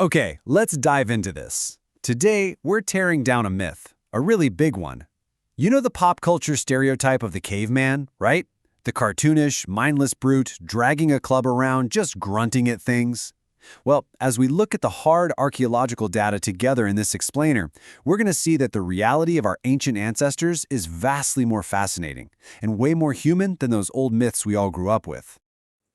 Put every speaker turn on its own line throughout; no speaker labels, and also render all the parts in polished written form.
Okay, let's dive into this. Today, we're tearing down a myth, a really big one. You know the pop culture stereotype of the caveman, right? The cartoonish, mindless brute dragging a club around, just grunting at things. Well, as we look at the hard archaeological data together in this explainer, we're going to see that the reality of our ancient ancestors is vastly more fascinating and way more human than those old myths we all grew up with.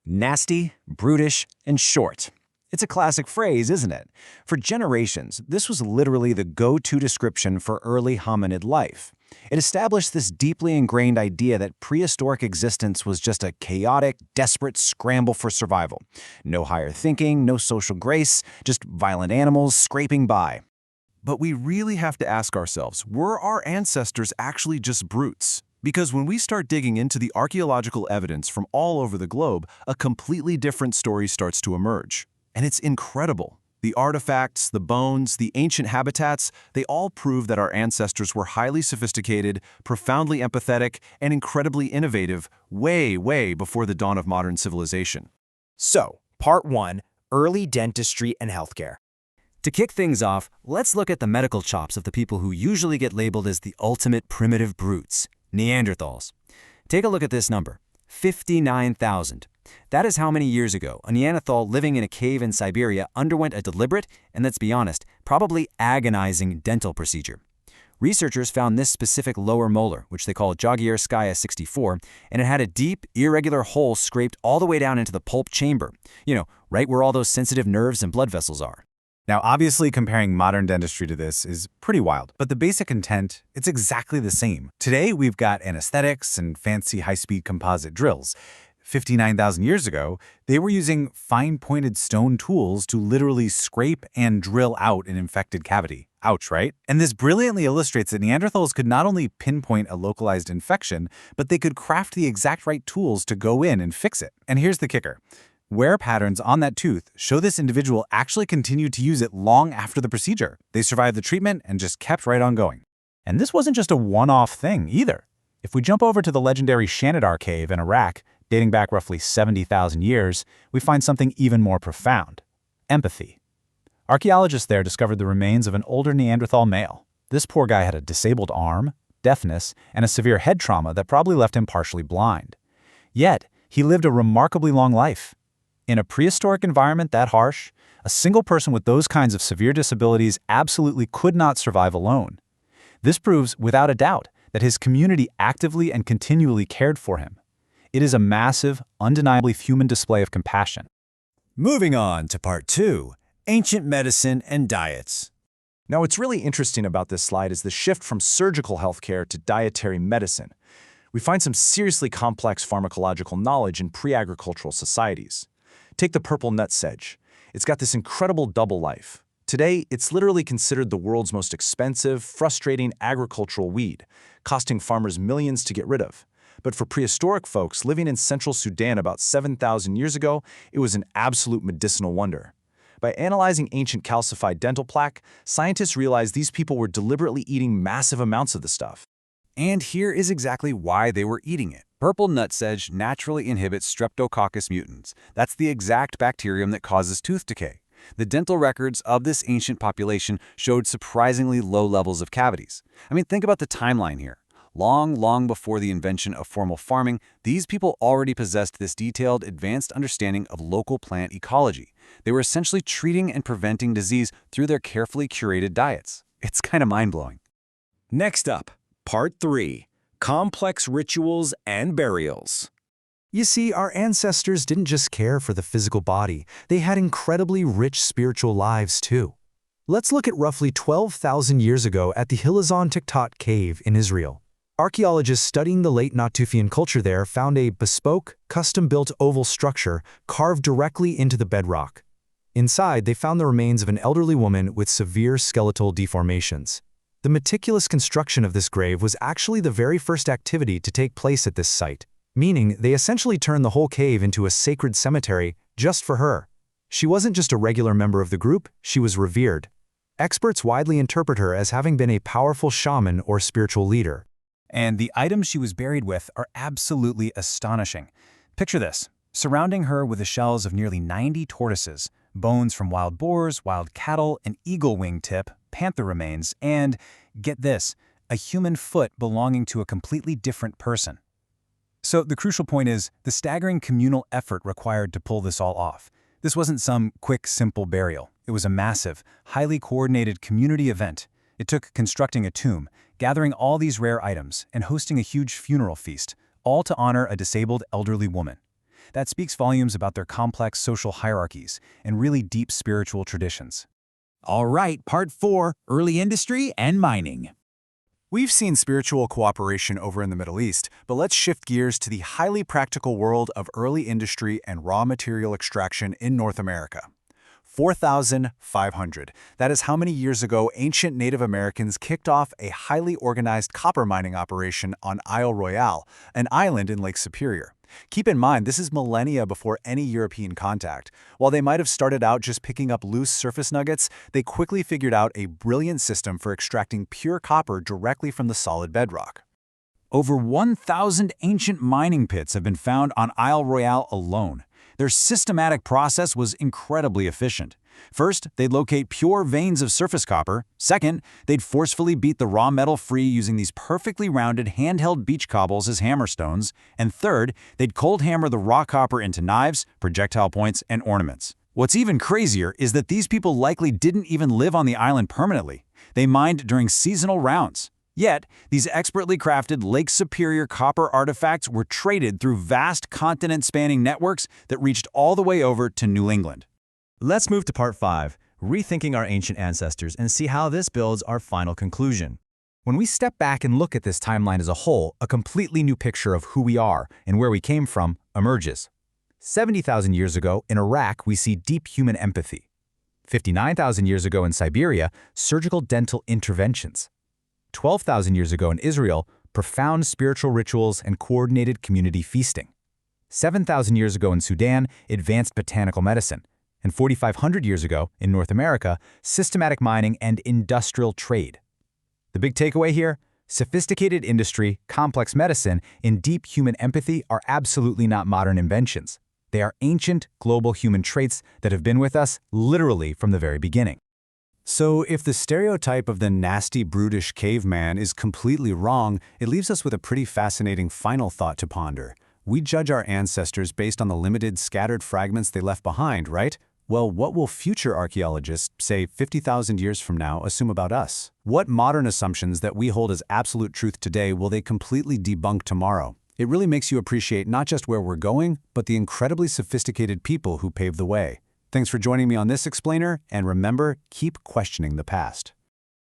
Nasty, brutish, and short. It's a classic phrase, isn't it? For generations, this was literally the go-to description for early hominid life. It established this deeply ingrained idea that prehistoric existence was just a chaotic, desperate scramble for survival. No higher thinking, no social grace, just violent animals scraping by.
But we really have to ask ourselves, were our ancestors actually just brutes? Because when we start digging into the archaeological evidence from all over the globe, a completely different story starts to emerge. And it's incredible. The artifacts, the bones, the ancient habitats, they all prove that our ancestors were highly sophisticated, profoundly empathetic, and incredibly innovative way before the dawn of modern civilization.
So, Part 1, Early Dentistry and Healthcare.
To kick things off, let's look at the medical chops of the people who usually get labeled as the ultimate primitive brutes, Neanderthals. Take a look at this number, 59,000. That is how many years ago a Neanderthal living in a cave in Siberia underwent a deliberate, and let's be honest, probably agonizing dental procedure. Researchers found this specific lower molar, which they call Jagierskaya 64, and it had a deep, irregular hole scraped all the way down into the pulp chamber. You know, right where all those sensitive nerves and blood vessels are.
Now, obviously, comparing modern dentistry to this is pretty wild, but the basic intent, it's exactly the same. Today, we've got anesthetics and fancy high-speed composite drills. 59,000 years ago, they were using fine-pointed stone tools to literally scrape and drill out an infected cavity. Ouch, right? And this brilliantly illustrates that Neanderthals could not only pinpoint a localized infection, but they could craft the exact right tools to go in and fix it. And here's the kicker. Wear patterns on that tooth show this individual actually continued to use it long after the procedure. They survived the treatment and just kept right on going. And this wasn't just a one-off thing either. If we jump over to the legendary Shanidar cave in Iraq, dating back roughly 70,000 years, we find something even more profound: empathy. Archaeologists there discovered the remains of an older Neanderthal male. This poor guy had a disabled arm, deafness, and a severe head trauma that probably left him partially blind. Yet, he lived a remarkably long life. In a prehistoric environment that harsh, a single person with those kinds of severe disabilities absolutely could not survive alone. This proves, without a doubt, that his community actively and continually cared for him. It is a massive, undeniably human display of compassion.
Moving on to Part 2, Ancient Medicine and Diets.
Now, what's really interesting about this slide is the shift from surgical healthcare to dietary medicine. We find some seriously complex pharmacological knowledge in pre-agricultural societies. Take the purple nut sedge. It's got this incredible double life. Today, it's literally considered the world's most expensive, frustrating agricultural weed, costing farmers millions to get rid of. But for prehistoric folks living in central Sudan about 7,000 years ago, it was an absolute medicinal wonder. By analyzing ancient calcified dental plaque, scientists realized these people were deliberately eating massive amounts of the stuff.
And here is exactly why they were eating it. Purple nutsedge naturally inhibits Streptococcus mutans. That's the exact bacterium that causes tooth decay. The dental records of this ancient population showed surprisingly low levels of cavities. I mean, think about the timeline here. Long before the invention of formal farming, these people already possessed this detailed, advanced understanding of local plant ecology. They were essentially treating and preventing disease through their carefully curated diets. It's kind of mind-blowing.
Next up, Part 3, Complex Rituals and Burials.
You see, our ancestors didn't just care for the physical body, they had incredibly rich spiritual lives too. Let's look at roughly 12,000 years ago at the Hilazon Tachtit cave in Israel. Archaeologists studying the late Natufian culture there found a bespoke, custom-built oval structure carved directly into the bedrock. Inside, they found the remains of an elderly woman with severe skeletal deformations. The meticulous construction of this grave was actually the very first activity to take place at this site, meaning they essentially turned the whole cave into a sacred cemetery just for her. She wasn't just a regular member of the group, she was revered. Experts widely interpret her as having been a powerful shaman or spiritual leader.
And the items she was buried with are absolutely astonishing. Picture this, surrounding her were the shells of nearly 90 tortoises, bones from wild boars, wild cattle, an eagle wing tip, panther remains, and, get this, a human foot belonging to a completely different person. So the crucial point is the staggering communal effort required to pull this all off. This wasn't some quick, simple burial. It was a massive, highly coordinated community event. It took constructing a tomb, gathering all these rare items, and hosting a huge funeral feast, all to honor a disabled elderly woman. That speaks volumes about their complex social hierarchies and really deep spiritual traditions.
All right, part 4, early industry and mining.
We've seen spiritual cooperation over in the Middle East, but let's shift gears to the highly practical world of early industry and raw material extraction in North America. 4,500. That is how many years ago ancient Native Americans kicked off a highly organized copper mining operation on Isle Royale, an island in Lake Superior. Keep in mind, this is millennia before any European contact. While they might have started out just picking up loose surface nuggets, they quickly figured out a brilliant system for extracting pure copper directly from the solid bedrock.
Over 1,000 ancient mining pits have been found on Isle Royale alone. Their systematic process was incredibly efficient. First, they'd locate pure veins of surface copper. Second, they'd forcefully beat the raw metal free using these perfectly rounded handheld beach cobbles as hammerstones. And third, they'd cold hammer the raw copper into knives, projectile points, and ornaments. What's even crazier is that these people likely didn't even live on the island permanently. They mined during seasonal rounds. Yet, these expertly crafted Lake Superior copper artifacts were traded through vast continent-spanning networks that reached all the way over to New England.
Let's move to part 5, rethinking our ancient ancestors, and see how this builds our final conclusion.
When we step back and look at this timeline as a whole, a completely new picture of who we are and where we came from emerges. 70,000 years ago, in Iraq, we see deep human empathy. 59,000 years ago in Siberia, surgical dental interventions. 12,000 years ago in Israel, profound spiritual rituals and coordinated community feasting. 7,000 years ago in Sudan, advanced botanical medicine. And 4,500 years ago, in North America, systematic mining and industrial trade. The big takeaway here? Sophisticated industry, complex medicine, and deep human empathy are absolutely not modern inventions. They are ancient, global human traits that have been with us literally from the very beginning.
So if the stereotype of the nasty, brutish caveman is completely wrong, it leaves us with a pretty fascinating final thought to ponder. We judge our ancestors based on the limited, scattered fragments they left behind, right? Well, what will future archaeologists, say 50,000 years from now, assume about us? What modern assumptions that we hold as absolute truth today will they completely debunk tomorrow? It really makes you appreciate not just where we're going, but the incredibly sophisticated people who paved the way. Thanks for joining me on this explainer, and remember, keep questioning the past.